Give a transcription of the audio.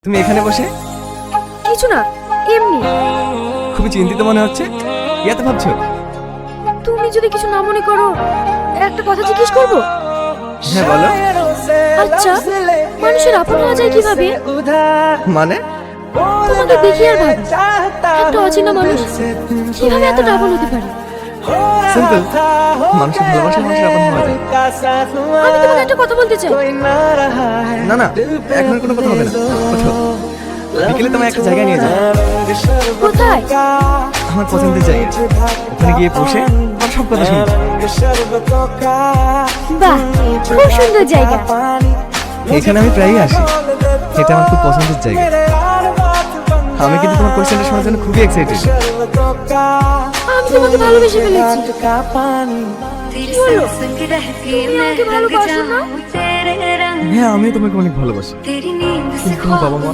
তুমি এখানে বসে? কিছু না, এমনি। খুবই চিন্তিত মনে হচ্ছে। ইয়াতে ভাবছো? তুমি যদি কিছু না মনে করো, একটা কথা জিজ্ঞেস করব? হ্যাঁ বলো। আচ্ছা, মানুষের আপন হওয়া যায় কিভাবে? মানে? তোমাকে দেখি আর ভাবি, একটা অচেনা মানুষ কিভাবে এতটা আপন হতে পারে? সিম্পল। মানুষের ভালোবাসা মানুষের আপন হওয়া যায়। আমি তোমাকে একটা কথা বলতে চাই। না না, এখন আর কোনো কথা হবে না। ওঠো, বিকেলে তোমায় একটা জায়গায় নিয়ে যাবো। কোথায়? আমার পছন্দের জায়গা। ওখানে গিয়ে বসে আমার সব কথা শুনবো। বাহ, খুব সুন্দর জায়গা। এখানে আমি প্রায়ই আসি। এটা আমার খুব পছন্দের জায়গা। আমি কিন্তু তোমার কোয়েশ্চেনটা শোনার জন্য খুবই এক্সাইটেড। আমি তোমাকে ভালোবেসে ফেলেছি। কি হলো? তুমি আমাকে ভালোবাসো না? হ্যাঁ, আমিও তোমাকে অনেক ভালোবাসি। কিন্তু বাবা মা